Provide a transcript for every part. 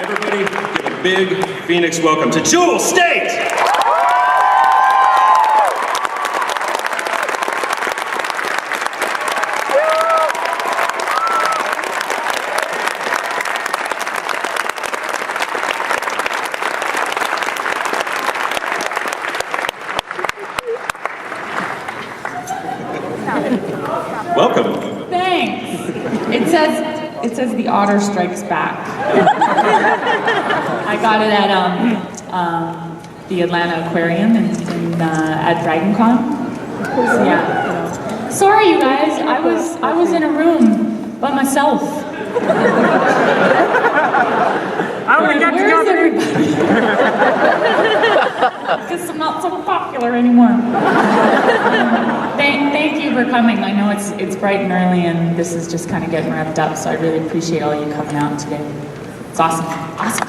Everybody give a big Phoenix welcome to Jewel Staite! Welcome. Thanks. It says the otter strikes back. I got it at the Atlanta Aquarium at DragonCon. So, yeah. Sorry, you guys. I was in a room by myself. Where is everybody? Because I'm not so popular anymore. Thank you for coming. I know it's bright and early, and this is just kind of getting wrapped up. So I really appreciate all you coming out today. It's awesome. Awesome.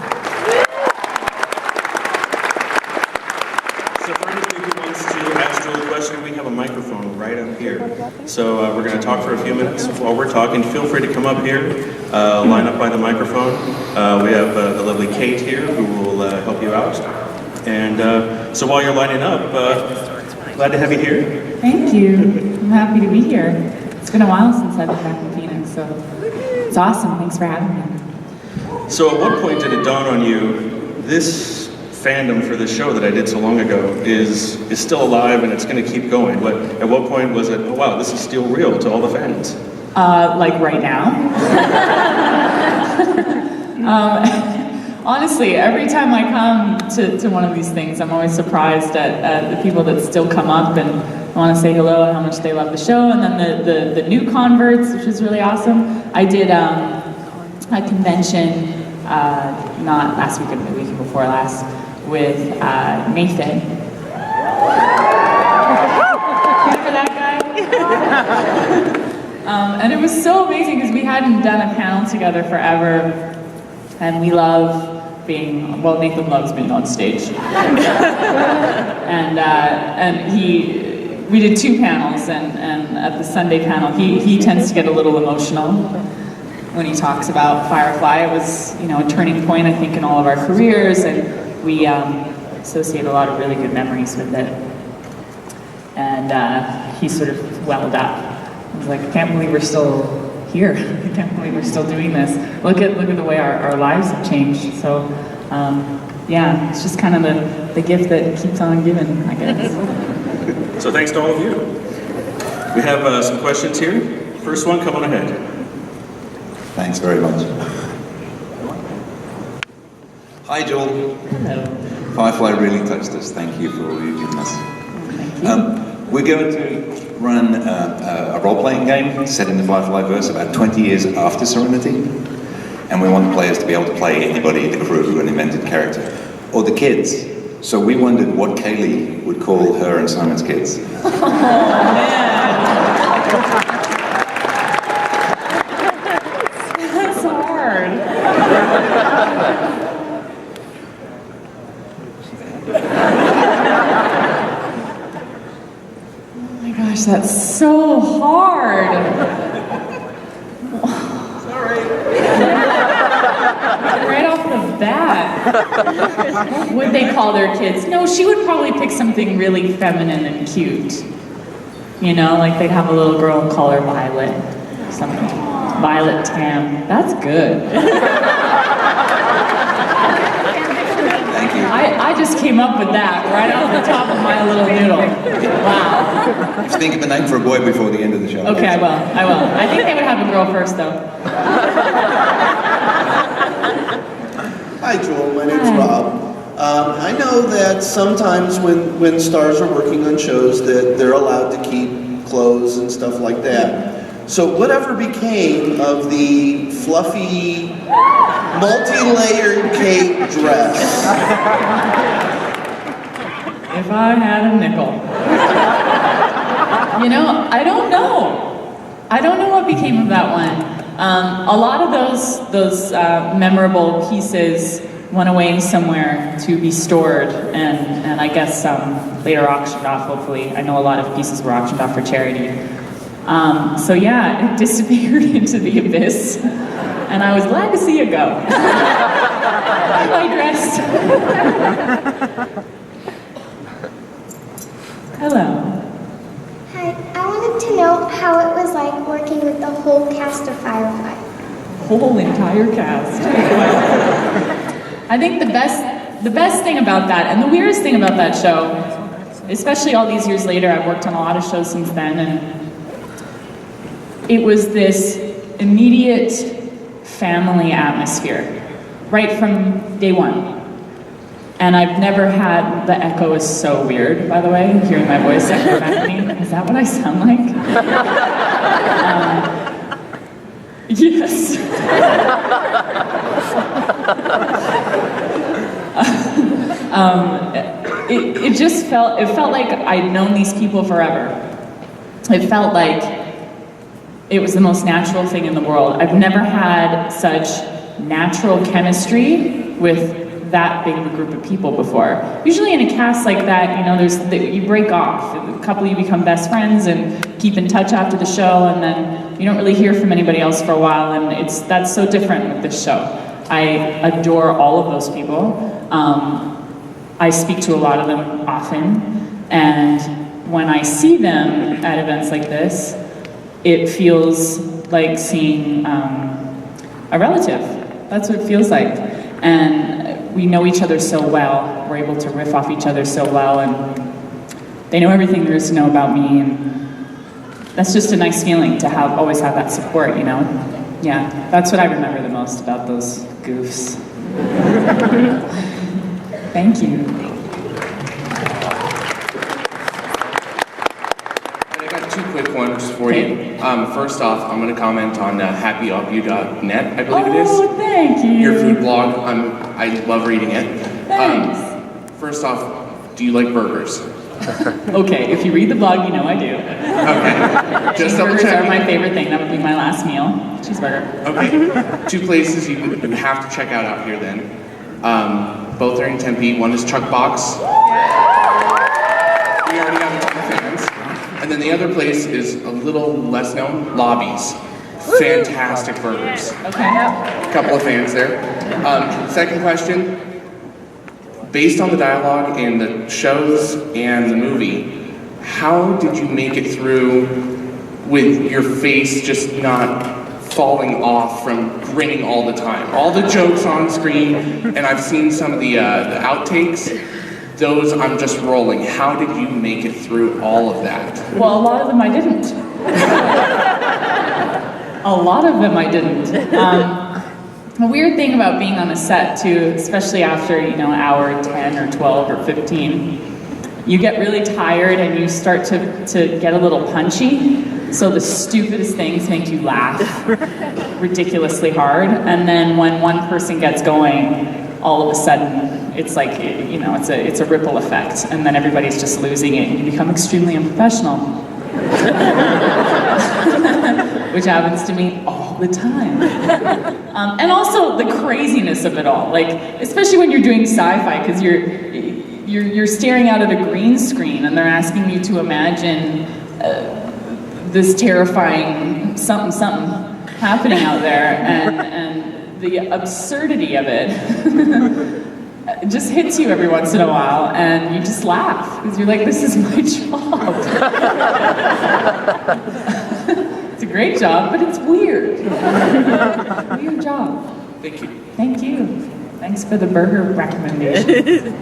So for anybody who wants to ask Jewel a question, we have a microphone right up here. So we're going to talk for a few minutes. While we're talking, feel free to come up here, line up by the microphone. We have the lovely Kate here who will help you out. And so while you're lining up, glad to have you here. Thank you. I'm happy to be here. It's been a while since I've been back in Phoenix, so it's awesome. Thanks for having me. So at what point did it dawn on you, this fandom for this show that I did so long ago is still alive and it's going to keep going? At what point was it, oh wow, this is still real to all the fans? Like right now? Honestly, every time I come to one of these things, I'm always surprised at the people that still come up and want to say hello and how much they love the show. And then the new converts, which is really awesome. I did a convention, not last weekend, the weekend before last, with Nathan. Remember that guy? And it was so amazing because we hadn't done a panel together forever. And we love Nathan loves being on stage. We did two panels, and at the Sunday panel, he tends to get a little emotional when he talks about Firefly. It was, a turning point, I think, in all of our careers, and we associate a lot of really good memories with it. And he sort of welled up. I was like, I can't believe we're still here. I can't believe we're still doing this. Look at the way our lives have changed. So, yeah, it's just kind of the gift that keeps on giving, I guess. So thanks to all of you. We have some questions here. First one, come on ahead. Thanks very much. Hi, Joel. Hello. Firefly really touched us. Thank you for all you've given us. Thank you. We're going to run a role-playing game set in the Firefly-verse about 20 years after Serenity. And we want the players to be able to play anybody in the crew, an invented character, or the kids. So we wondered what Kaylee would call her and Simon's kids. Oh, man. That's hard. Oh my gosh, that's so hard. Right off the bat. What would they call their kids? No, she would probably pick something really feminine and cute. Like they'd have a little girl call her Violet. Something. Violet Tam. That's good. Thank you. I just came up with that right off the top of my little noodle. Wow. Just think of a name for a boy before the end of the show. Okay, I will. I think they would have a girl first, though. Hi, Joel. My name's Rob. I know that sometimes when stars are working on shows that they're allowed to keep clothes and stuff like that. So whatever became of the fluffy, multi-layered cape dress? If I had a nickel. I don't know. I don't know what became of that one. A lot of those memorable pieces went away somewhere to be stored, and I guess later auctioned off, hopefully. I know a lot of pieces were auctioned off for charity. So yeah, it disappeared into the abyss, and I was glad to see it go. I dressed? Hello. Hi, I wanted to know how it was like working with the whole cast of Firefly. Whole entire cast. I think the best thing about that, and the weirdest thing about that show, especially all these years later, I've worked on a lot of shows since then, and it was this immediate family atmosphere, right from day one. And I've never had, the echo is so weird, by the way, hearing my voice echo back at me. Is that what I sound like? Yes. It just felt like I'd known these people forever. It felt like it was the most natural thing in the world. I've never had such natural chemistry with that big of a group of people before. Usually in a cast like that, you know, you break off. A couple of you become best friends and keep in touch after the show, and then you don't really hear from anybody else for a while, and that's so different with this show. I adore all of those people. I speak to a lot of them often, and when I see them at events like this, it feels like seeing a relative. That's what it feels like. And we know each other so well. We're able to riff off each other so well, and they know everything there is to know about me, and that's just a nice feeling to always have that support, you know? Yeah, that's what I remember the most about those goofs. Thank you. I got two quick ones for you. First off, I'm going to comment on happyofu.net, I believe it is. Oh, thank you. Your food blog. I love reading it. Thanks. First off, do you like burgers? Okay, if you read the blog, you know I do. Okay. Just double Cheeseburgers checking. are my favorite thing. That would be my last meal. Cheeseburger. Okay. Two places you have to check out here then. Both are in Tempe. One is Chuck Box. We already have a ton of fans. And then the other place is a little less known, Lobbies. Fantastic burgers. Okay. A couple of fans there. Second question. Based on the dialogue in the shows and the movie, how did you make it through with your face just not falling off from grinning all the time? All the jokes on screen, and I've seen some of the outtakes, those I'm just rolling. How did you make it through all of that? Well, a lot of them I didn't. A lot of them I didn't. A weird thing about being on a set too, especially after, you know, hour 10 or 12 or 15, you get really tired and you start to get a little punchy. So the stupidest things make you laugh ridiculously hard. And then when one person gets going, all of a sudden, it's like, you know, it's a ripple effect. And then everybody's just losing it and you become extremely unprofessional. Which happens to me all the time. And also the craziness of it all, like, especially when you're doing sci-fi, because you're staring out at a green screen and they're asking you to imagine this terrifying something happening out there, and the absurdity of it just hits you every once in a while, and you just laugh, because you're like, this is my job. It's a great job, but it's weird. Weird job. Thank you. Thank you. Thanks for the burger recommendation.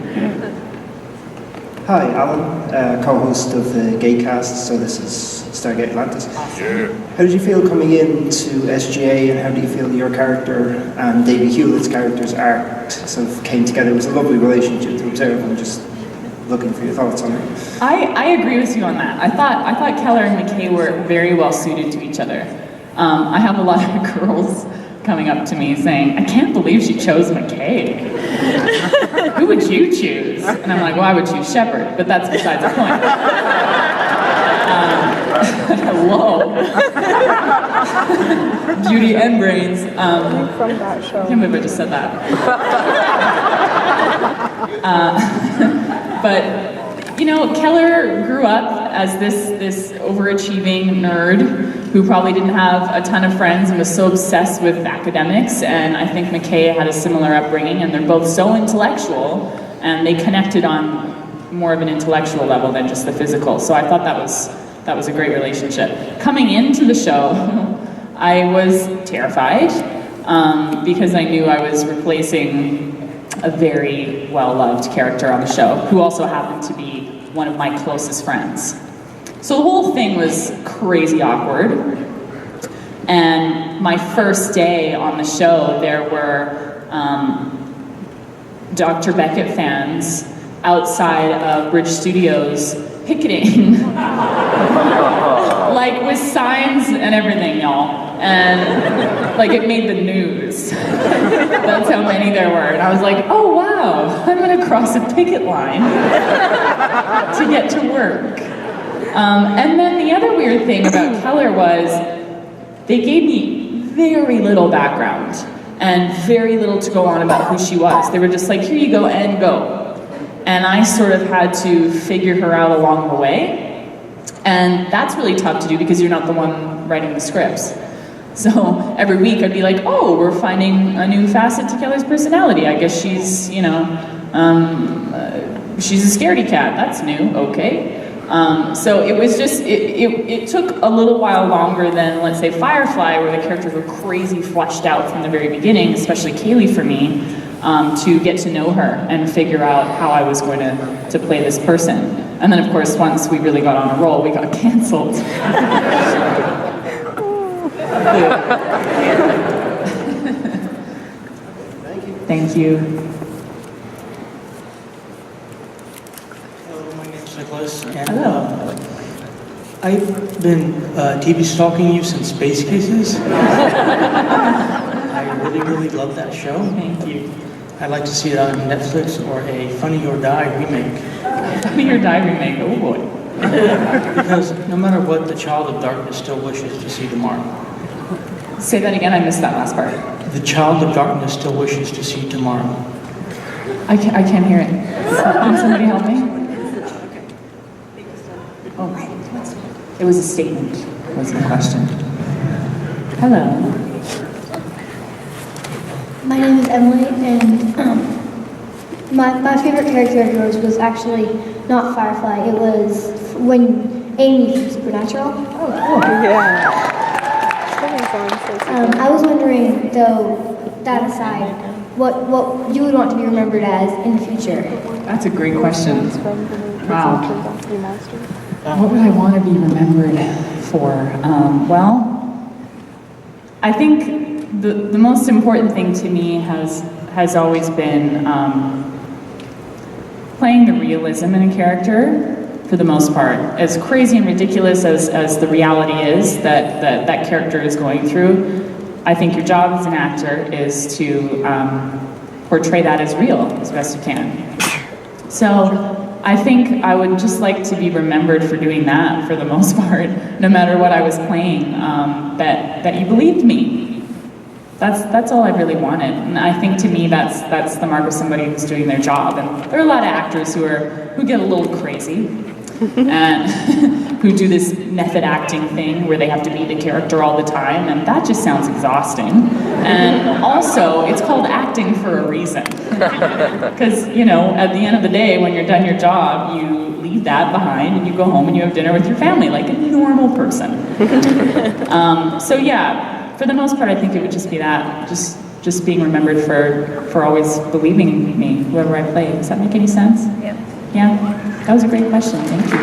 Hi, Alan, co-host of the Gatecast, so this is Stargate Atlantis. Awesome. How did you feel coming into SGA, and how do you feel your character and Davey Hewlett's character's arc sort of came together? It was a lovely relationship to observe. I'm just looking for your thoughts on it. I agree with you on that. I thought Keller and McKay were very well suited to each other. I have a lot of girls coming up to me saying, I can't believe she chose McKay. Who would you choose? And I'm like, well, I would choose Shepard, but that's besides the point. Hello. Beauty and brains. From that show. I can't believe I just said that. But, you know, Keller grew up as this overachieving nerd who probably didn't have a ton of friends and was so obsessed with academics, and I think McKay had a similar upbringing, and they're both so intellectual, and they connected on more of an intellectual level than just the physical. So I thought that was a great relationship. Coming into the show, I was terrified because I knew I was replacing a very well-loved character on the show, who also happened to be one of my closest friends. So the whole thing was crazy awkward. And my first day on the show, there were Dr. Beckett fans outside of Bridge Studios picketing, like with signs and everything, y'all. And like it made the news. That's how many there were. And I was like, oh wow, I'm gonna cross a picket line to get to work. And then the other weird thing about Keller was they gave me very little background and very little to go on about who she was. They were just like, here you go and go. And I sort of had to figure her out along the way. And that's really tough to do because you're not the one writing the scripts. So every week I'd be like, oh, we're finding a new facet to Keller's personality. I guess she's, she's a scaredy cat. That's new, okay. So it was just, it took a little while longer than, let's say, Firefly, where the characters were crazy fleshed out from the very beginning, especially Kaylee for me, to get to know her and figure out how I was going to play this person. And then, of course, once we really got on a roll, we got canceled. Thank you. Hello, my name's Nicholas. And, Hello. I've been TV stalking you since Space Cases. I really love that show. Thank you. I'd like to see it on Netflix or a Funny or Die remake. Funny or Die remake, oh boy. Because no matter what, the child of darkness still wishes to see tomorrow. Say that again, I missed that last part. The child of darkness still wishes to see tomorrow. I can't hear it. Can somebody help me? Oh, it was a statement, was the question. Hello. My name is Emily, and my favorite character of yours was actually not Firefly. It was when Amy from Supernatural. Oh, cool. Yeah. I was wondering, though, that aside, what you would want to be remembered as in the future. That's a great question. Wow. What would I want to be remembered for? Well, I think the most important thing to me has always been playing the realism in a character, for the most part. As crazy and ridiculous as the reality is that character is going through, I think your job as an actor is to portray that as real as best you can. So I think I would just like to be remembered for doing that for the most part, no matter what I was playing, that you believed me. That's all I really wanted, and I think to me that's the mark of somebody who's doing their job. And there are a lot of actors who get a little crazy, and who do this method acting thing where they have to be the character all the time, and that just sounds exhausting. And also, it's called acting for a reason, because at the end of the day, when you're done your job, you leave that behind and you go home and you have dinner with your family like a normal person. So yeah. For the most part, I think it would just be that, just being remembered for always believing in me, whoever I play. Does that make any sense? Yeah. Yeah? That was a great question. Thank you.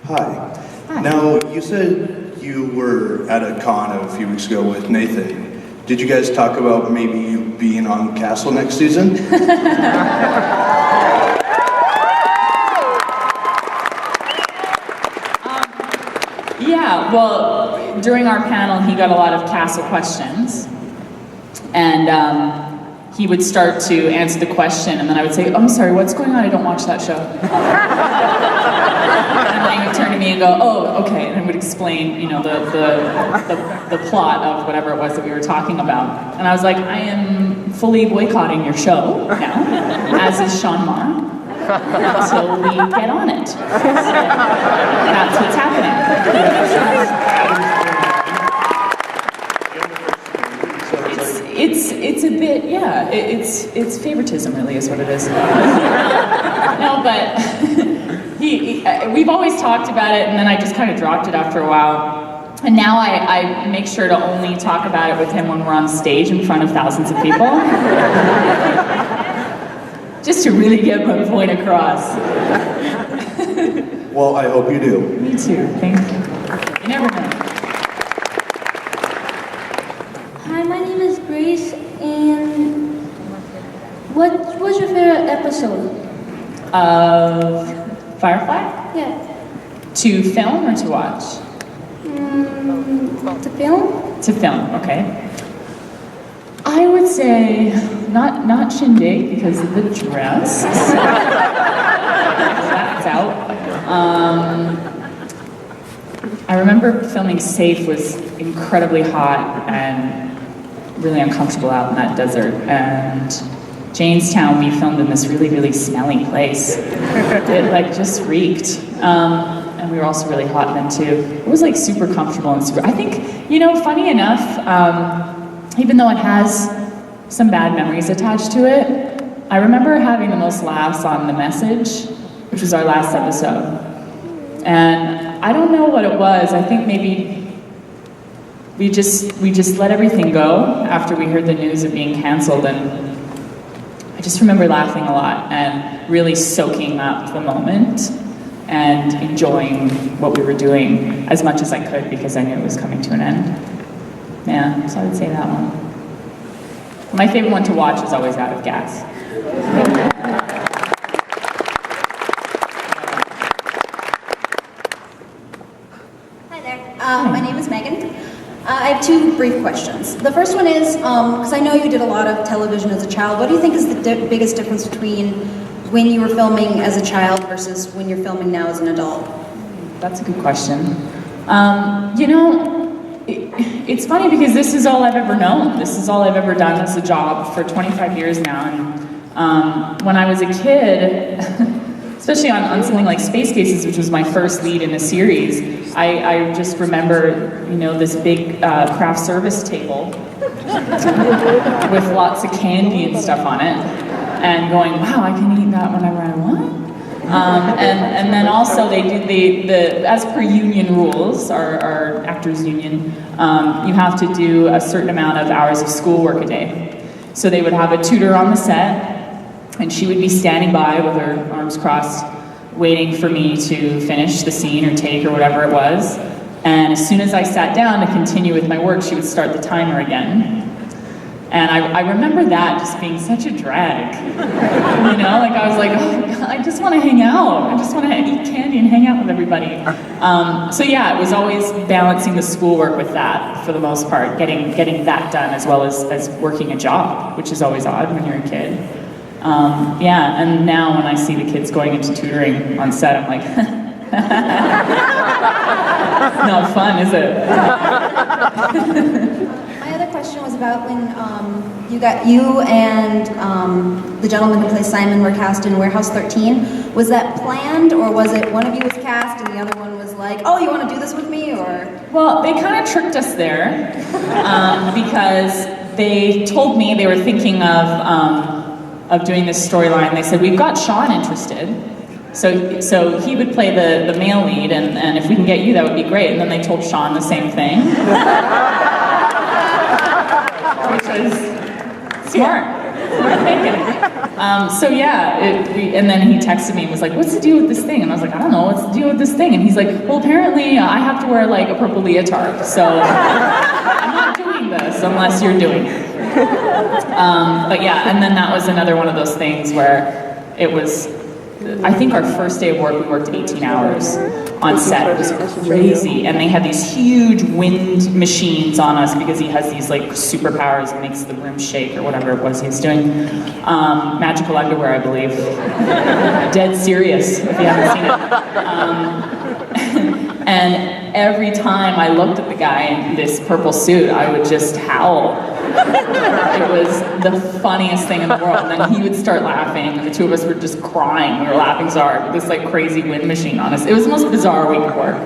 Hi. Hi. Now, you said you were at a con a few weeks ago with Nathan. Did you guys talk about maybe you being on Castle next season? Yeah, well, during our panel, he got a lot of Castle questions, and he would start to answer the question, and then I would say, oh, I'm sorry, what's going on? I don't watch that show. And then he would turn to me and go, oh, okay, and I would explain, the plot of whatever it was that we were talking about. And I was like, I am fully boycotting your show now, as is Sean Marr. until we get on it. So that's what's happening. It's a bit, yeah, it's favoritism really is what it is. No, but we've always talked about it, and then I just kind of dropped it after a while. And now I make sure to only talk about it with him when we're on stage in front of thousands of people. Just to really get my point across. Well, I hope you do. Me too, thank you. You never know. Hi, my name is Grace, and what was your favorite episode? Of Firefly? Yeah. To film or to watch? To film? To film, okay. I would say not Shindig because of the dress. That's out. I remember filming Safe was incredibly hot and really uncomfortable out in that desert. And Janestown, we filmed in this really, really smelly place. It like just reeked. And we were also really hot then too. It was like super comfortable and super, I think, you know, funny enough, even though it has some bad memories attached to it, I remember having the most laughs on The Message, which was our last episode. And I don't know what it was. I think maybe we just let everything go after we heard the news of being canceled, and I just remember laughing a lot and really soaking up the moment and enjoying what we were doing as much as I could because I knew it was coming to an end. Yeah, so I would say that one. My favorite one to watch is always Out of Gas. Hi there. My name is Megan. I have two brief questions. The first one is, because I know you did a lot of television as a child, what do you think is the biggest difference between when you were filming as a child versus when you're filming now as an adult? That's a good question. You know, it's funny because this is all I've ever known. This is all I've ever done as a job for 25 years now. And when I was a kid, especially on something like Space Cases, which was my first lead in a series, I just remember, you know, this big craft service table with lots of candy and stuff on it, and going, wow, I can eat that whenever I want. And then also they did the as per union rules, our actors union, you have to do a certain amount of hours of schoolwork a day. So they would have a tutor on the set, and she would be standing by with her arms crossed, waiting for me to finish the scene or take or whatever it was. And as soon as I sat down to continue with my work, she would start the timer again. And I remember that just being such a drag. You know, like I was like, oh, God, I just want to hang out. I just want to eat candy and hang out with everybody. So yeah, it was always balancing the schoolwork with that for the most part, getting that done as well as working a job, which is always odd when you're a kid. Yeah, and now when I see the kids going into tutoring on set, I'm like, not fun, is it? My other question was about when you and the gentleman who plays Simon were cast in Warehouse 13. Was that planned, or was it one of you was cast and the other one was like, oh, you want to do this with me, or? Well, they kind of tricked us there because they told me they were thinking of doing this storyline. They said, we've got Sean interested. So he would play the male lead, and if we can get you, that would be great. And then they told Sean the same thing. Which was smart thinking. So yeah, and then he texted me and was like, what's the deal with this thing? And I was like, I don't know, what's the deal with this thing? And he's like, well, apparently I have to wear like a purple leotard, so I'm not doing this unless you're doing it. But yeah, and then that was another one of those things where it was, I think our first day of work, we worked 18 hours on set. It was crazy. And they had these huge wind machines on us because he has these like superpowers and makes the room shake or whatever it was he was doing. Magical underwear, I believe. Dead serious, if you haven't seen it. And every time I looked at the guy in this purple suit, I would just howl. It was the funniest thing in the world. And then he would start laughing, and the two of us were just crying. We were laughing so hard with this like crazy wind machine on us. It was the most bizarre week of work.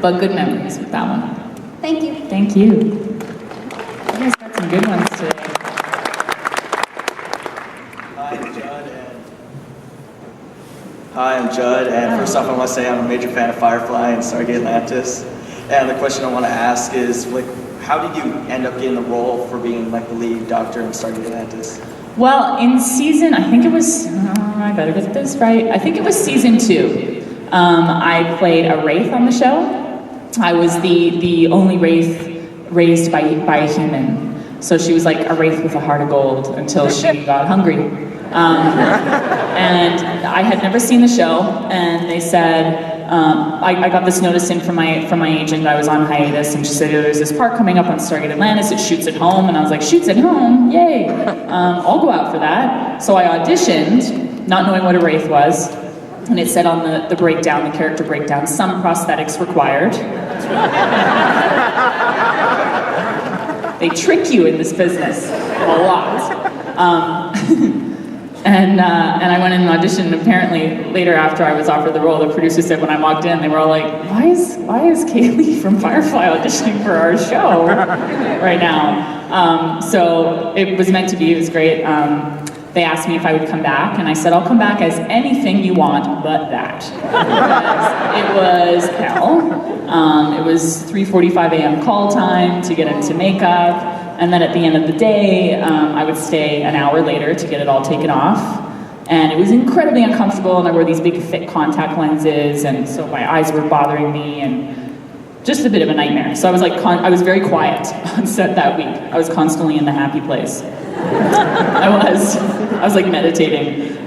But good memories with that one. Thank you. Thank you. You guys got some good ones today. Hi, I'm Judd, and first off I want to say I'm a major fan of Firefly and Stargate Atlantis. And the question I want to ask is, like, how did you end up getting the role for being like the lead doctor in Stargate Atlantis? Well, in season, I think it was, I better get this right. I think it was season 2. I played a wraith on the show. I was the only wraith raised by a human. So she was like a wraith with a heart of gold until she got hungry. And I had never seen the show, and they said, I got this notice in from my agent. I was on hiatus, and she said, there's this part coming up on Stargate Atlantis, it shoots at home, and I was like, shoots at home? Yay! I'll go out for that. So I auditioned, not knowing what a wraith was, and it said on the breakdown, the character breakdown, some prosthetics required. They trick you in this business a lot. And I went in and auditioned, and apparently later after I was offered the role, the producer said when I walked in, they were all like, why is Kaylee from Firefly auditioning for our show right now? So it was meant to be, it was great. They asked me if I would come back, and I said, I'll come back as anything you want but that. Because it was hell. It was 3:45 a.m. call time to get into makeup. And then at the end of the day, I would stay an hour later to get it all taken off. And it was incredibly uncomfortable, and I wore these big thick contact lenses, and so my eyes were bothering me, and just a bit of a nightmare. So I was like, I was very quiet on set that week. I was constantly in the happy place. I was like meditating.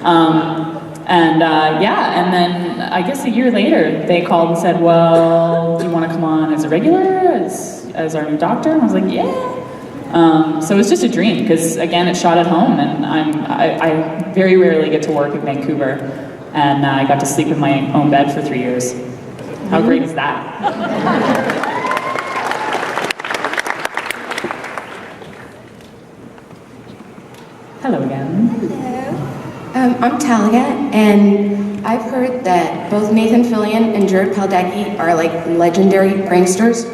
And then I guess a year later, they called and said, well, do you want to come on as a regular, as our new doctor? And I was like, yeah. So it was just a dream, because again, it shot at home, and I very rarely get to work in Vancouver, and I got to sleep in my own bed for 3 years. How great is that? Hello again. Hello. I'm Talia, and I've heard that both Nathan Fillion and Jared Padalecki are like legendary pranksters.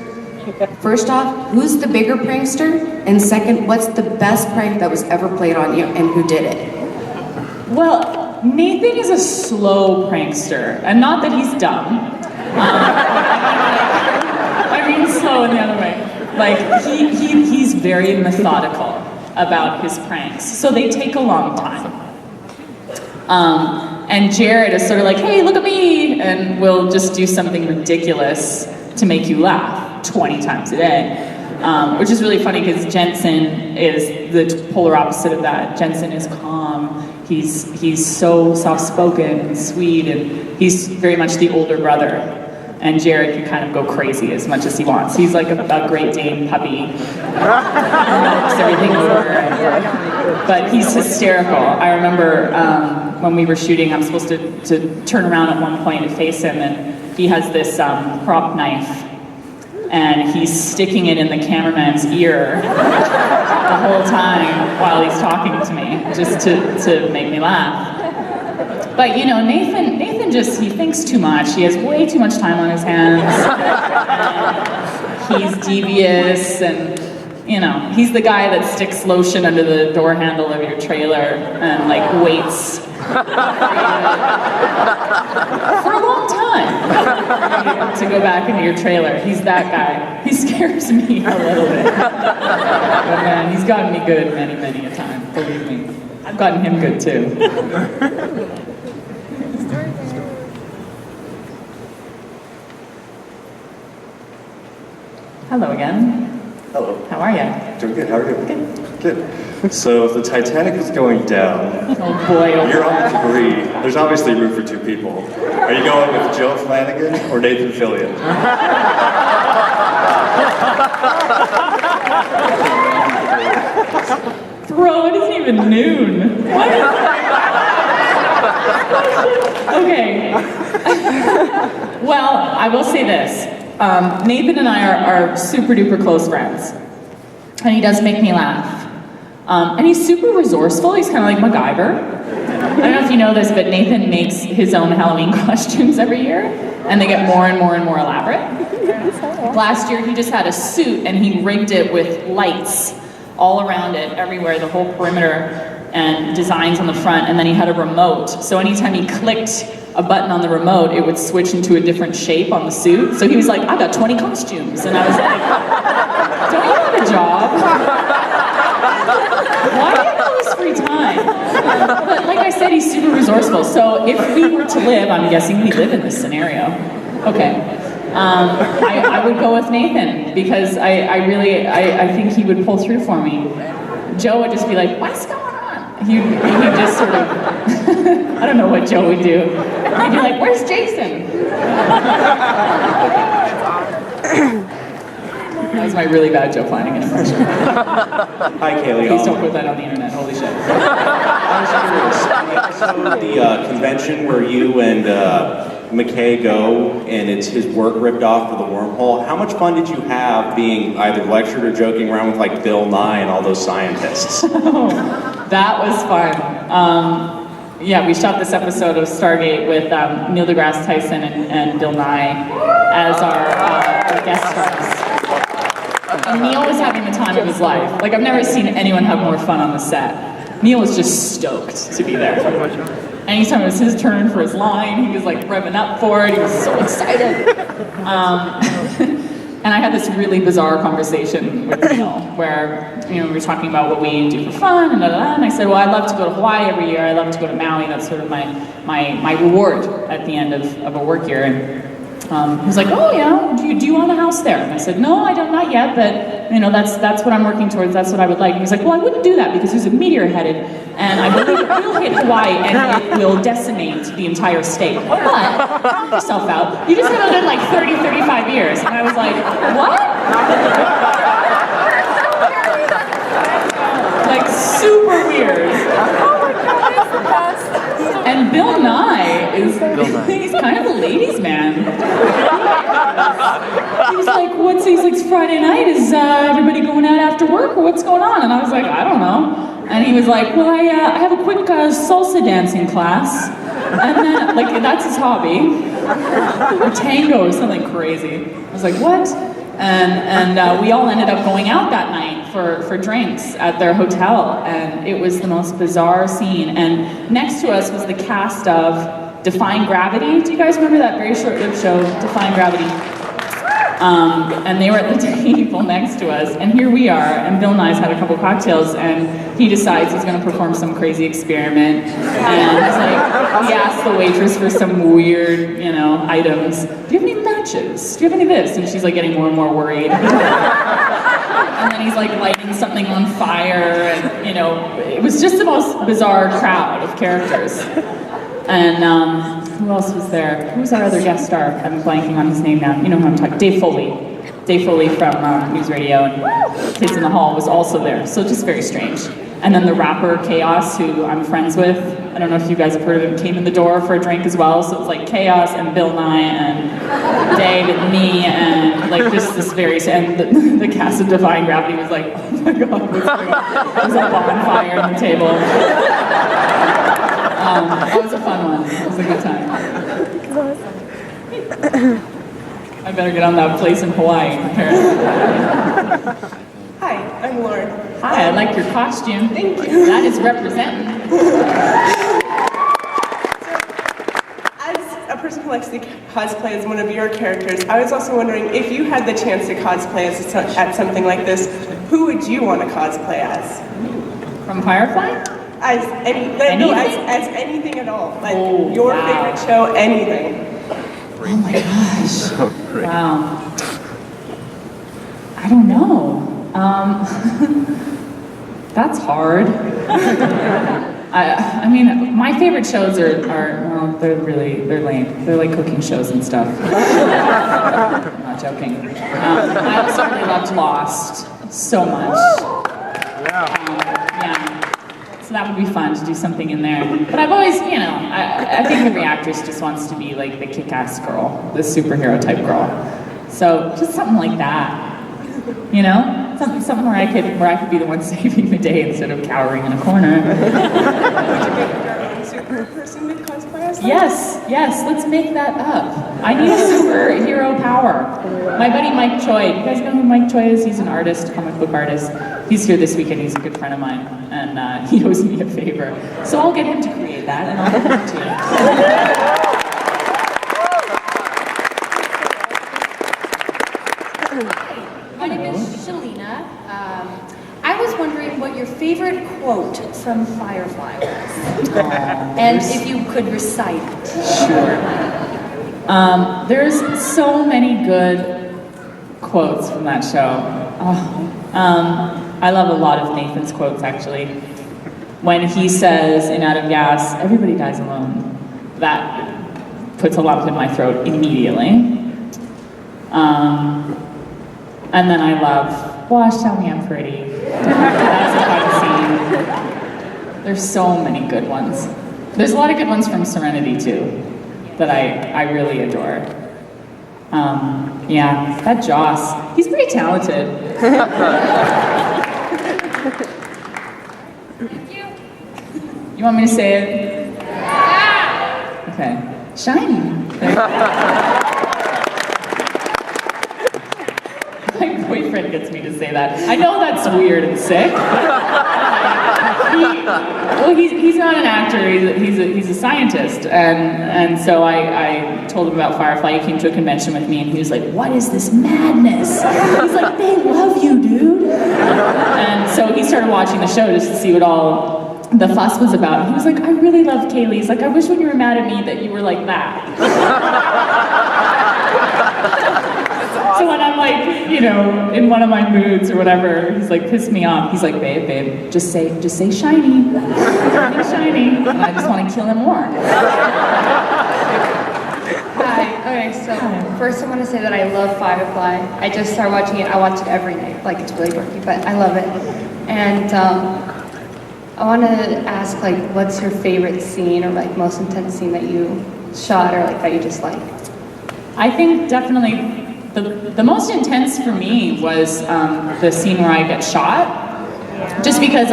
First off, who's the bigger prankster? And second, what's the best prank that was ever played on you, and who did it? Well, Nathan is a slow prankster, and not that he's dumb. I mean slow in the other way. Like, he's very methodical about his pranks, so they take a long time. And Jared is sort of like, hey, look at me, and we'll just do something ridiculous to make you laugh 20 times a day, which is really funny because Jensen is the polar opposite of that. Jensen is calm. He's so soft-spoken and sweet, and he's very much the older brother. And Jared can kind of go crazy as much as he wants. He's like a Great Dane puppy. Knocks everything over. But he's hysterical. I remember when we were shooting, I'm supposed to turn around at one point and face him, and he has this prop knife, and he's sticking it in the cameraman's ear the whole time while he's talking to me, just to make me laugh. But you know, Nathan just, he thinks too much. He has way too much time on his hands. And he's devious, and you know, he's the guy that sticks lotion under the door handle of your trailer and like waits for a long time to go back into your trailer. He's that guy. He scares me a little bit. But man, he's gotten me good many, many a time, believe me. I've gotten him good too. Hello again. Hello. How are you? Doing good. How are you? Good. So if the Titanic is going down, oh boy, you're on the debris. There's obviously room for 2 people. Are you going with Joe Flanagan or Nathan Fillion? Bro, it isn't even noon. What? Okay. Well, I will say this. Nathan and I are super duper close friends. And he does make me laugh. And he's super resourceful. He's kind of like MacGyver. I don't know if you know this, but Nathan makes his own Halloween costumes every year. And they get more and more and more elaborate. Last year, he just had a suit and he rigged it with lights all around it, everywhere, the whole perimeter, and designs on the front, and then he had a remote. So anytime he clicked a button on the remote, it would switch into a different shape on the suit. So he was like, I got 20 costumes. And I was like, don't you have a job? Why do you have all this free time? But like I said, he's super resourceful. So if we were to live, I'm guessing we live in this scenario. Okay. I would go with Nathan because I think he would pull through for me. Joe would just be like, what's going on? He'd just sort of, I don't know what Joe would do. He'd be like, where's Jason? That was my really bad Joe Flanagan impression. Hi, Kaylee. Please don't put that on the internet, holy shit. The convention where you and McKay go, and it's his work ripped off for the wormhole. How much fun did you have being either lectured or joking around with like Bill Nye and all those scientists? That was fun. Yeah, we shot this episode of Stargate with Neil deGrasse Tyson and Bill Nye as our guest stars. And Neil was having the time of his life. Like, I've never seen anyone have more fun on the set. Neil was just stoked to be there. Anytime it was his turn for his line, he was like revving up for it. He was so excited. And I had this really bizarre conversation with Neil where, we were talking about what we do for fun and and I said, well, I'd love to go to Hawaii every year. I'd love to go to Maui. That's sort of my reward at the end of a work year. And he was like, oh yeah, do you own a house there? And I said, no, I don't, not yet, but that's what I'm working towards. That's what I would like. And he's like, well, I wouldn't do that because there's a meteor headed, and I believe it will hit Hawaii and it will decimate the entire state. But knock yourself out. You just gotta live like 30, 35 years. And I was like, what? Like super weird. And Bill Nye he's kind of a ladies' man. He was like, he's like, it's Friday night, is everybody going out after work, or what's going on? And I was like, I don't know. And he was like, well, I have a quick salsa dancing class. And then, like, that's his hobby. Or tango or something crazy. I was like, what? And we all ended up going out that night for drinks at their hotel, and it was the most bizarre scene. And next to us was the cast of Defying Gravity. Do you guys remember that very short-lived show, Defying Gravity? And they were at the table next to us, and here we are, and Bill Nye's had a couple cocktails, and he decides he's going to perform some crazy experiment, and he's like, he asks the waitress for some weird, items. Do you have any matches? Do you have any of this? And she's like getting more and more worried. And then he's like lighting something on fire, and it was just the most bizarre crowd of characters. And who else was there? Who was our other guest star? I'm blanking on his name now. You know who I'm talking. Dave Foley. Dave Foley from News Radio and Kids in the Hall was also there. So just very strange. And then the rapper Chaos, who I'm friends with, I don't know if you guys have heard of him, came in the door for a drink as well. So it was like Chaos and Bill Nye and Dave and me and like just this very, and the cast of Defying Gravity was like, oh my God, what's going on? There's a bonfire on the table. It was a fun one. It was a good time. I better get on that place in Hawaii, apparently. Hi, I'm Lauren. Hi, I like your costume. Thank you. That is representing. As a person who likes to cosplay as one of your characters, I was also wondering if you had the chance to cosplay at something like this, who would you want to cosplay as? From Firefly? As anything at all. Like your favorite show, anything. Oh my gosh. Wow. I don't know. That's hard. I mean, my favorite shows are well, they're lame. They're like cooking shows and stuff. I'm not joking. I also really loved Lost so much. Yeah. So that would be fun to do something in there. But I've always, you know, I think every actress just wants to be like the kick-ass girl, the superhero type girl. So just something like that. You know, something where I could be the one saving the day instead of cowering in a corner. Would you make your own super person with cosplay? Yes, let's make that up. I need a superhero power. My buddy Mike Choi, you guys know who Mike Choi is? He's an artist, comic book artist. He's here this weekend, he's a good friend of mine, and he owes me a favor. So I'll get him to create that, and I'll give it to you. My name is Shalina. I was wondering what your favorite quote from Firefly was. And if you could recite it. Sure. There's so many good quotes from that show. I love a lot of Nathan's quotes, actually. When he says in Out of Gas, everybody dies alone, that puts a lump in my throat immediately. And then I love, Wash, tell me I'm pretty. That's a fun scene. There's so many good ones. There's a lot of good ones from Serenity, too, that I really adore. Yeah, that Joss, he's pretty talented. You want me to say it? Yeah! Okay. Shiny. My boyfriend gets me to say that. I know that's weird and sick. He's not an actor, he's a scientist. And so I told him about Firefly. He came to a convention with me and he was like, what is this madness? He's like, they love you, dude. And so he started watching the show just to see what all the fuss was about. He was like, I really love Kaylee. He's like, I wish when you were mad at me that you were like that. So when I'm like, you know, in one of my moods or whatever, he's like, piss me off. He's like, babe, just say shiny. Shiny. And I just want to kill him more. Hi. Okay, so first I want to say that I love Firefly. I just started watching it. I watch it every night. Like, it's really dorky, but I love it. And I want to ask, like, what's your favorite scene or like most intense scene that you shot or like that you just like? I think definitely the most intense for me was the scene where I get shot. Just because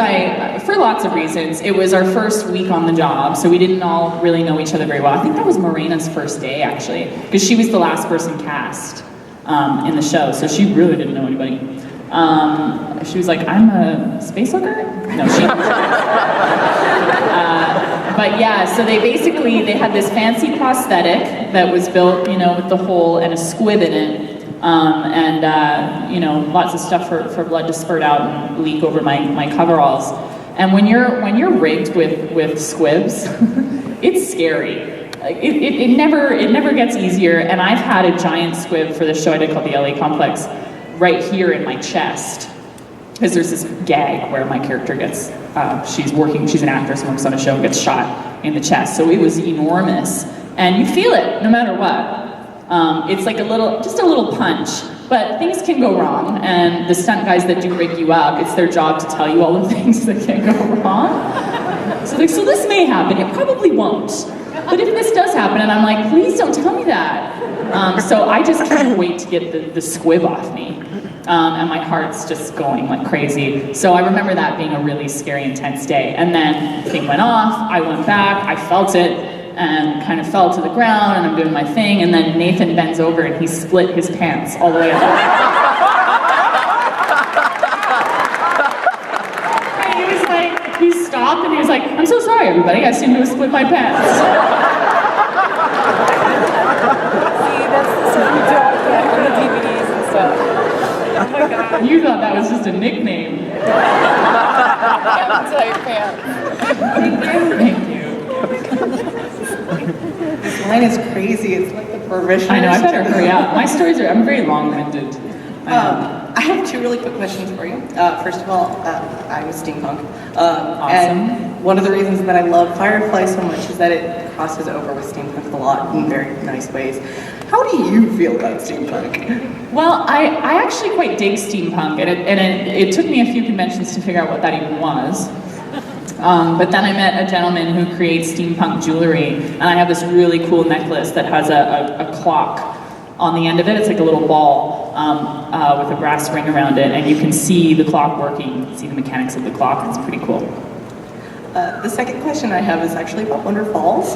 for lots of reasons, it was our first week on the job, so we didn't all really know each other very well. I think that was Morena's first day, actually, because she was the last person cast in the show, so she really didn't know anybody. She was like, I'm a space hooker? No, she but yeah, so they had this fancy prosthetic that was built, you know, with the hole and a squib in it. You know, lots of stuff for blood to spurt out and leak over my coveralls. And when you're rigged with squibs, it's scary. It never gets easier. And I've had a giant squib for the show I did called the LA Complex right here in my chest. Because there's this gag where my character gets, she's an actress and works on a show and gets shot in the chest. So it was enormous. And you feel it no matter what. It's like just a little punch, but things can go wrong, and the stunt guys that do rig you up, it's their job to tell you all the things that can go wrong. So so this may happen, it probably won't, but if this does happen, and I'm like, please don't tell me that. So I just can't wait to get the squib off me, and my heart's just going like crazy. So I remember that being a really scary, intense day, and then the thing went off, I went back, I felt it, and kind of fell to the ground, and I'm doing my thing, and then Nathan bends over and he split his pants all the way up. And he was like, he stopped and he was like, I'm so sorry everybody, I seem to have split my pants. See, that's the stuff you don't get from the DVDs and stuff. Oh my god. You thought that was just a nickname. Tight pants. Thank you. This line is crazy. It's like the permission. I know, I better hurry up. My stories I'm very long-winded. I have two really quick questions for you. First of all, I'm a steampunk. Awesome. And one of the reasons that I love Firefly so much is that it crosses over with steampunk a lot in very nice ways. How do you feel about steampunk? Well, I actually quite dig steampunk, and it took me a few conventions to figure out what that even was. But then I met a gentleman who creates steampunk jewelry, and I have this really cool necklace that has a clock on the end of it. It's like a little ball with a brass ring around it, and you can see the clock working, you can see the mechanics of the clock. It's pretty cool. The second question I have is actually about Wonder Falls.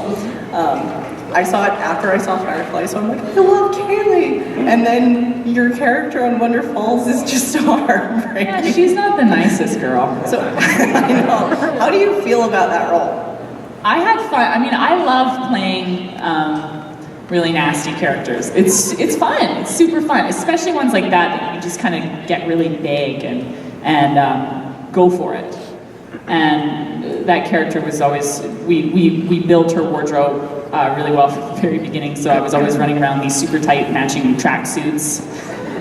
I saw it after I saw Firefly, so I'm like, I love Kaylee! And then your character on Wonder Falls is just so heartbreaking. Yeah, she's not the nicest girl. So, I know. How do you feel about that role? I had fun. I mean, I love playing really nasty characters. It's fun. It's super fun, especially ones like that you just kind of get really big and go for it. And that character was always, we built her wardrobe really well from the very beginning, so I was always running around these super tight matching tracksuits.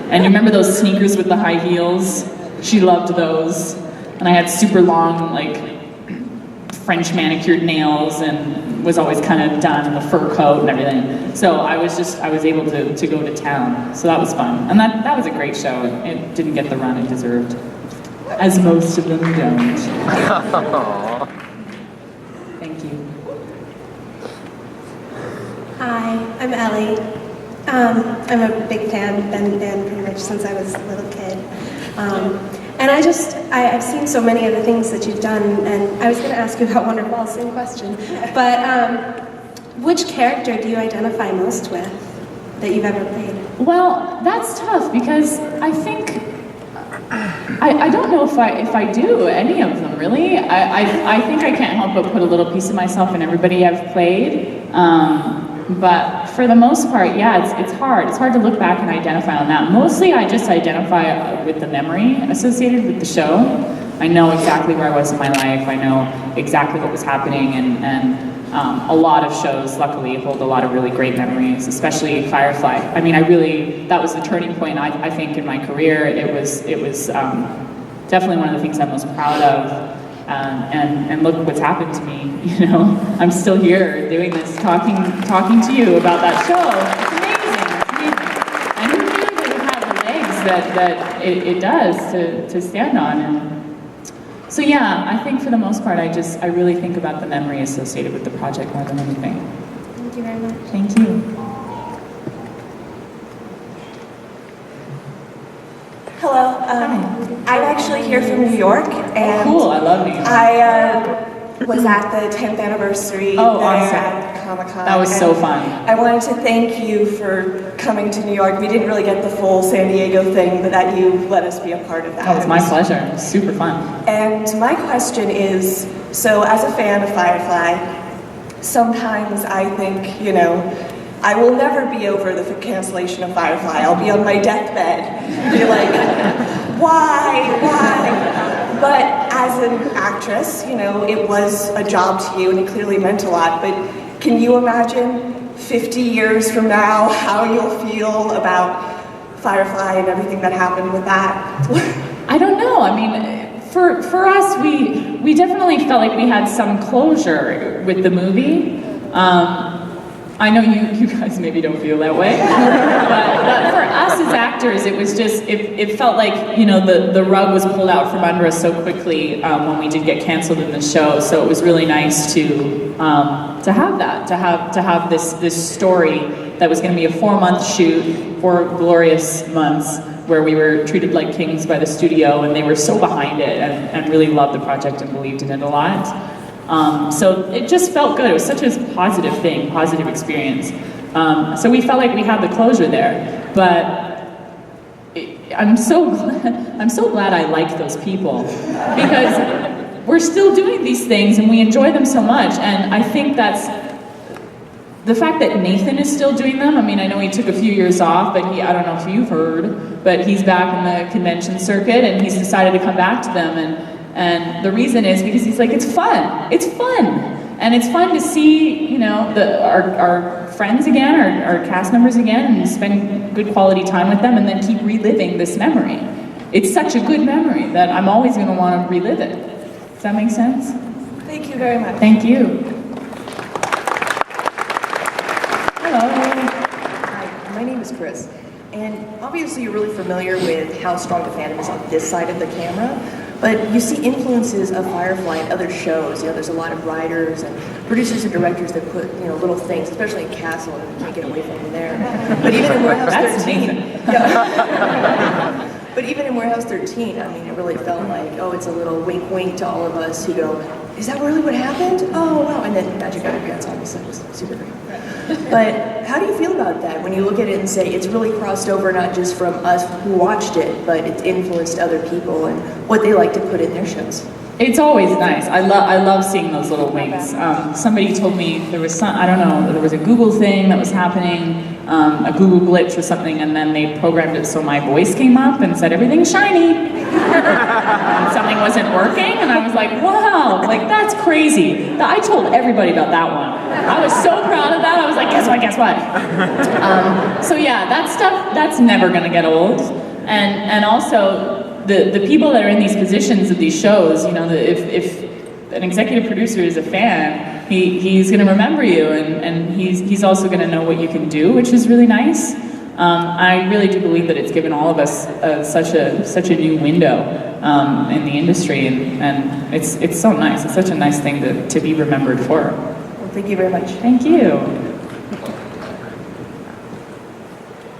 And you remember those sneakers with the high heels? She loved those. And I had super long, like, French manicured nails and was always kind of done in the fur coat and everything. So I was able to go to town. So that was fun. And that was a great show. It didn't get the run it deserved. As most of them don't. Thank you. Hi, I'm Ellie. I'm a big fan, been pretty much since I was a little kid. And I've seen so many of the things that you've done, and I was going to ask you about Wonder Falls, same question. But which character do you identify most with that you've ever played? Well, that's tough because I think I don't know if I do any of them really. I think I can't help but put a little piece of myself in everybody I've played. But for the most part, yeah, it's hard. It's hard to look back and identify on that. Mostly I just identify with the memory associated with the show. I know exactly where I was in my life. I know exactly what was happening, and a lot of shows, luckily, hold a lot of really great memories, especially Firefly. I mean, that was the turning point, I think, in my career. It was definitely one of the things I'm most proud of. And look what's happened to me, you know. I'm still here doing this, talking to you about that show. It's amazing. And who knew that it had the legs that it does to stand on. And so yeah, I think for the most part, I really think about the memory associated with the project more than anything. Thank you very much. Thank you. Hello, I'm actually here from New York, and cool, I love New York. I was at the 10th anniversary there awesome. at Comicon. That was so fun. I wanted to thank you for coming to New York. We didn't really get the full San Diego thing, but that you let us be a part of that. Oh, it's my pleasure. It was super fun. And my question is, so as a fan of Firefly, sometimes I think, you know, I will never be over the cancellation of Firefly. I'll be on my deathbed, be like, why? But as an actress, you know, it was a job to you and it clearly meant a lot, but can you imagine 50 years from now how you'll feel about Firefly and everything that happened with that? I don't know. I mean, for us, we definitely felt like we had some closure with the movie. I know you guys maybe don't feel that way, but for us as actors, it was just, it felt like, you know, the rug was pulled out from under us so quickly when we did get canceled in the show. So it was really nice to have that, to have this story that was going to be a 4-month shoot, 4 glorious months, where we were treated like kings by the studio, and they were so behind it and really loved the project and believed in it a lot. So it just felt good. It was such a positive thing, positive experience. So we felt like we had the closure there. But I'm so glad I liked those people, because we're still doing these things and we enjoy them so much. And I think that's the fact that Nathan is still doing them. I mean, I know he took a few years off, but I don't know if you've heard, but he's back in the convention circuit and he's decided to come back to them. And the reason is because he's like, it's fun. It's fun. And it's fun to see, you know, our friends again, our cast members again, and spend good quality time with them and then keep reliving this memory. It's such a good memory that I'm always going to want to relive it. Does that make sense? Thank you very much. Thank you. Hello. Hi, my name is Chris. And obviously you're really familiar with how strong the fandom is on this side of the camera. But you see influences of Firefly in other shows. You know, there's a lot of writers and producers and directors that put, you know, little things, especially in Castle, and you can't get away from them there. But even in Warehouse 13, yeah. But even in Warehouse 13, I mean, it really felt like, oh, it's a little wink wink to all of us who go, is that really what happened? Oh, wow. And then Magic Underpants all of a sudden was super great. But how do you feel about that when you look at it and say it's really crossed over not just from us who watched it, but it's influenced other people and what they like to put in their shows? It's always nice. I love seeing those little winks. Somebody told me there was I don't know, there was a Google thing that was happening, a Google glitch or something, and then they programmed it so my voice came up and said everything's shiny. And something wasn't working, and I was like, wow, like that's crazy. I told everybody about that one. I was so proud of that. I was like, guess what? So yeah, that stuff, that's never gonna get old. And also, the people that are in these positions of these shows, you know, if an executive producer is a fan, he's going to remember you, and he's also going to know what you can do, which is really nice. I really do believe that it's given all of us such a new window in the industry, and it's so nice. It's such a nice thing to be remembered for. Well, thank you very much. Thank you.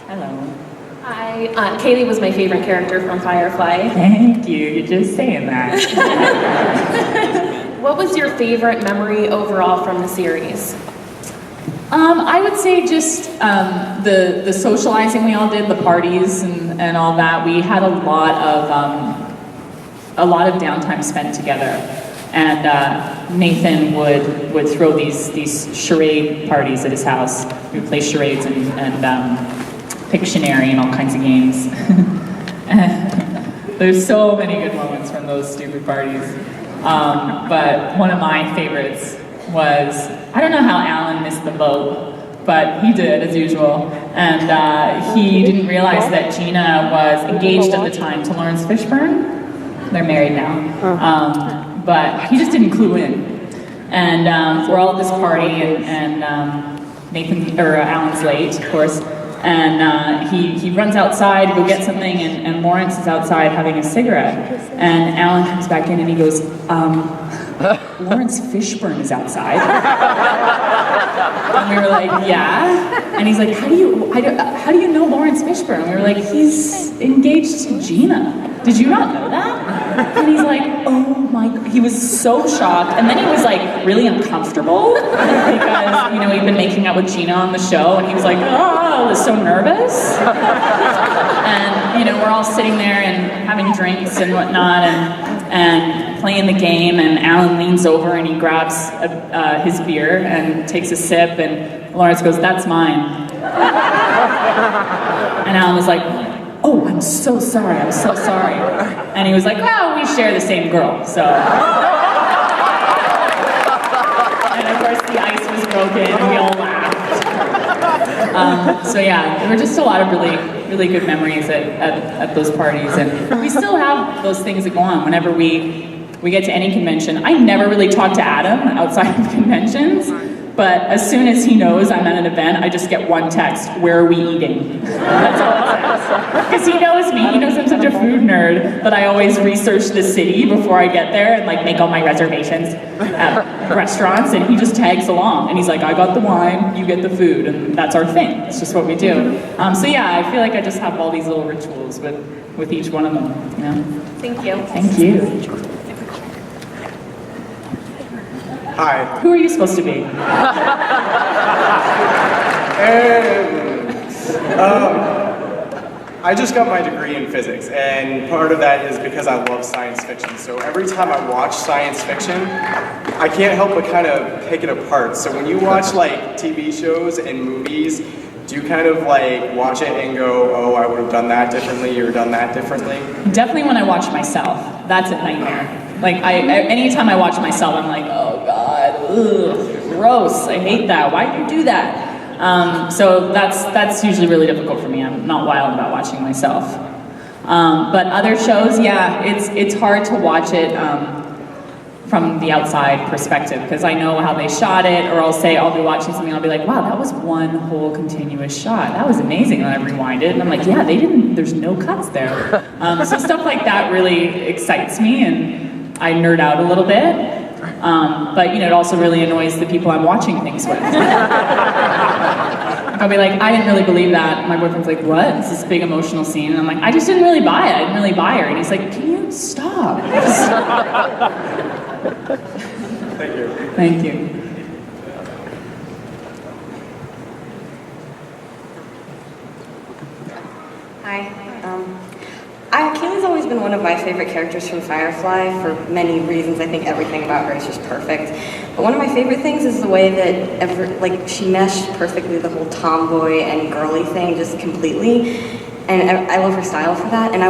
Hello. Hi, Kaylee was my favorite character from Firefly. Thank you, you're just saying that. What was your favorite memory overall from the series? I would say just the socializing we all did, the parties and all that. We had a lot of downtime spent together, and Nathan would throw these charade parties at his house. We'd play charades and Pictionary and all kinds of games. There's so many good moments from those stupid parties. But one of my favorites was, I don't know how Alan missed the boat, but he did, as usual. And he didn't realize that Gina was engaged at the time to Lawrence Fishburne. They're married now. But he just didn't clue in. And we're all at this party, and Alan's late, of course. And he runs outside to go get something, and Lawrence is outside having a cigarette. And Alan comes back in and he goes, Lawrence Fishburne is outside. And we were like, yeah. And he's like, how do you know Lawrence Fishburne? And we were like, he's engaged to Gina. Did you not know that? And he's like, oh my, he was so shocked. And then he was like really uncomfortable because, you know, he'd been making out with Gina on the show, and he was like, oh, I was so nervous. And, you know, we're all sitting there and having drinks and whatnot and playing the game, and Alan leans over and he grabs his beer and takes a sip, and Lawrence goes, that's mine. And Alan was like, oh, I'm so sorry. And he was like, well, we share the same girl, so. And of course the ice was broken and we all laughed. So yeah, there were just a lot of really good memories at those parties, and we still have those things that go on whenever we get to any convention. I never really talk to Adam outside of conventions, but as soon as he knows I'm at an event, I just get one text, where are we eating? That's all it says. Because he knows me, he knows I'm such a food nerd that I always research the city before I get there and like make all my reservations at restaurants, and he just tags along. And he's like, I got the wine, you get the food, and that's our thing. It's just what we do. So yeah, I feel like I just have all these little rituals with each one of them, you know? Thank you. Thank you. Hi. Who are you supposed to be? I just got my degree in physics, and part of that is because I love science fiction. So every time I watch science fiction, I can't help but kind of pick it apart. So when you watch like TV shows and movies, do you kind of like watch it and go, oh, I would have done that differently or done that differently? Definitely when I watch myself. That's a nightmare. Like, anytime I watch myself, I'm like, oh God, ugh, gross, I hate that, why'd you do that? So that's usually really difficult for me. I'm not wild about watching myself. But other shows, yeah, it's hard to watch it from the outside perspective, because I know how they shot it, or I'll be watching something and I'll be like, wow, that was one whole continuous shot. That was amazing. And then I rewind it and I'm like, yeah, there's no cuts there. So stuff like that really excites me, and I nerd out a little bit. But it also really annoys the people I'm watching things with. I'll be like, I didn't really believe that. My boyfriend's like, what? It's this big emotional scene. And I'm like, I just didn't really buy it. I didn't really buy her. And he's like, can you stop? Thank you. Thank you. Hi. Kayla's always been one of my favorite characters from Firefly for many reasons. I think everything about her is just perfect. But one of my favorite things is the way that she meshed perfectly the whole tomboy and girly thing just completely. And I love her style for that. And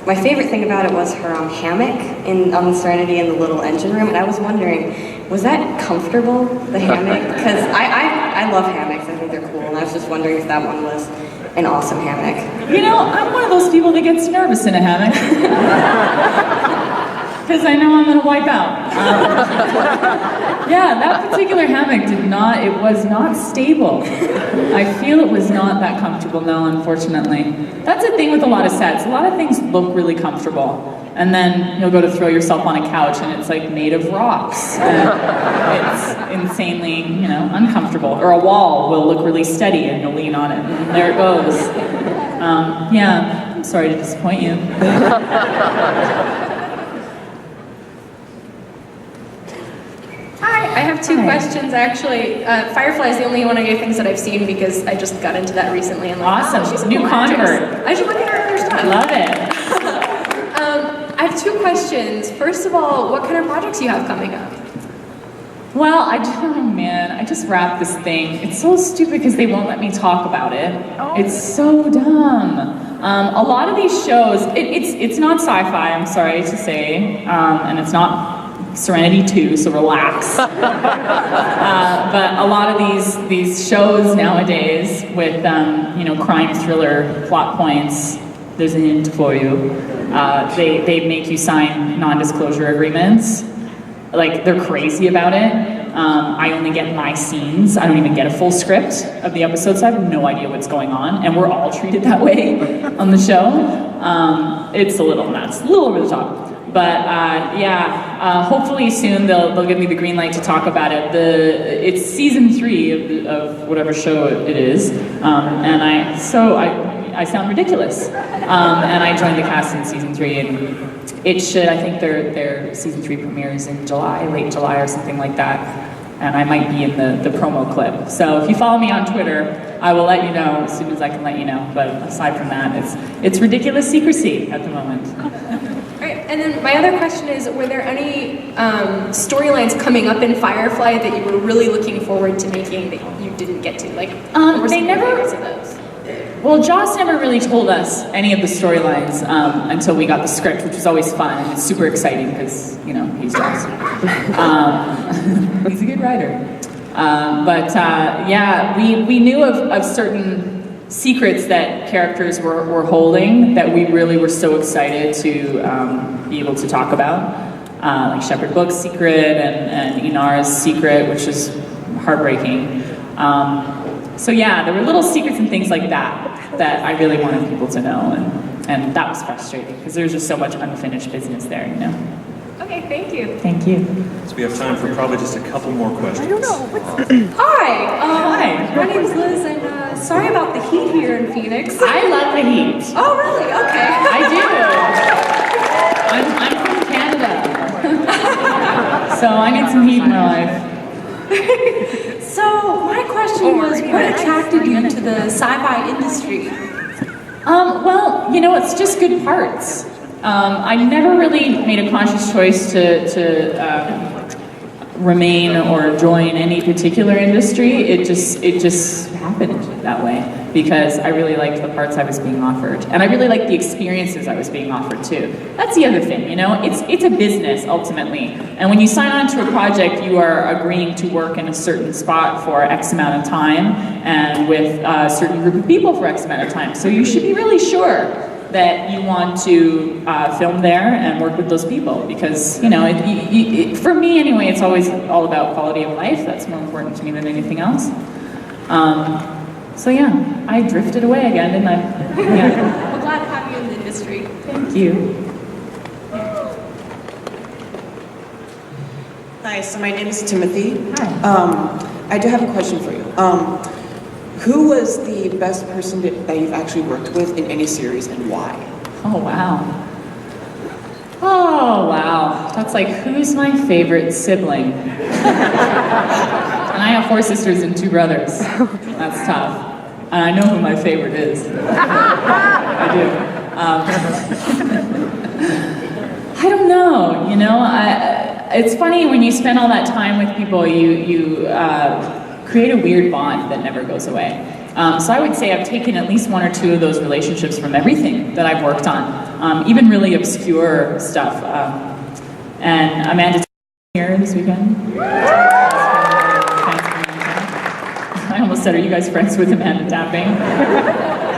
my favorite thing about it was her hammock on Serenity in the little engine room. And I was wondering, was that comfortable, the hammock? Because I love hammocks. I think they're cool. And I was just wondering if that one was an awesome hammock. I'm one of those people that gets nervous in a hammock. Because I know I'm going to wipe out. Yeah, that particular hammock was not stable. I feel it was not that comfortable, no, unfortunately. That's the thing with a lot of sets. A lot of things look really comfortable. And then you'll go to throw yourself on a couch and it's like made of rocks. And it's insanely, uncomfortable. Or a wall will look really steady and you'll lean on it and there it goes. Yeah, I'm sorry to disappoint you. Hi, I have two questions actually. Firefly is the only one of your things that I've seen because I just got into that recently. And awesome, she's a new cool convert. actress. I should look at her other stuff. Love it. I have two questions. First of all, what kind of projects do you have coming up? Well, I just wrapped this thing. It's so stupid because they won't let me talk about it. Oh. It's so dumb. A lot of these shows, it's not sci-fi, I'm sorry to say, and it's not Serenity 2, so relax. But a lot of these shows nowadays with crime thriller plot points, there's a hint for you. They make you sign non-disclosure agreements. Like, they're crazy about it. I only get my scenes. I don't even get a full script of the episode, so I have no idea what's going on, and we're all treated that way on the show. It's a little nuts, a little over the top. But hopefully soon they'll give me the green light to talk about it. It's season 3 of whatever show it is, and I sound ridiculous. And I joined the cast in season 3, and it should, I think their season 3 premieres in July, late July or something like that. And I might be in the promo clip. So if you follow me on Twitter, I will let you know as soon as I can let you know. But aside from that, it's ridiculous secrecy at the moment. Alright, and then my other question is, were there any storylines coming up in Firefly that you were really looking forward to making that you didn't get to? They never. Of those? Well, Joss never really told us any of the storylines until we got the script, which was always fun and it's super exciting because he's Joss. He's a good writer. We knew of certain secrets that characters were holding that we really were so excited to be able to talk about, like Shepherd Book's secret and Inara's secret, which is heartbreaking. There were little secrets and things like that I really wanted people to know, and that was frustrating because there's just so much unfinished business there, Okay, thank you. Thank you. So we have time for probably just a couple more questions. I don't know. Hi, my name's Liz, and sorry about the heat here in Phoenix. I love the heat. Oh, really? Okay. I do. I'm from Canada, so I need some heat in my life. So my question was, what attracted you to the sci-fi industry? It's just good parts. I never really made a conscious choice to remain or join any particular industry. It just happened that way because I really liked the parts I was being offered, and I really liked the experiences I was being offered too. That's the other thing, it's a business ultimately, and when you sign on to a project, you are agreeing to work in a certain spot for X amount of time and with a certain group of people for X amount of time. So you should be really sure that you want to film there and work with those people, because for me anyway, it's always all about quality of life. That's more important to me than anything else. So yeah, I drifted away again, didn't I? Yeah. We're glad to have you in the industry. Thank you. Hi, so my name is Timothy. Hi. I do have a question for you. Who was the best person that you've actually worked with in any series, and why? Oh wow. Oh wow. That's like, who's my favorite sibling? And I have 4 sisters and 2 brothers. That's tough. And I know who my favorite is. I do. I don't know, it's funny when you spend all that time with people, you create a weird bond that never goes away. So I would say I've taken at least 1 or 2 of those relationships from everything that I've worked on, even really obscure stuff. And Amanda's here this weekend. I almost said, are you guys friends with Amanda Tapping?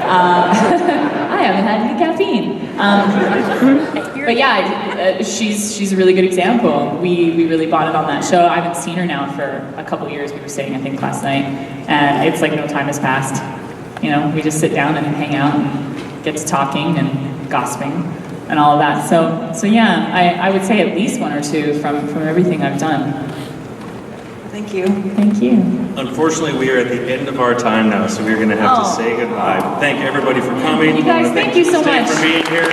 I haven't had any caffeine. But yeah, she's a really good example. We really bonded on that show. I haven't seen her now for a couple years. We were saying, I think, last night. And it's like no time has passed. We just sit down and hang out and get to talking and gossiping and all of that. So yeah, I would say at least 1 or 2 from everything I've done. Thank you. Thank you. Unfortunately, we are at the end of our time now, so we're going to have to say goodbye. Thank everybody for coming. You guys, thank you so much for being here.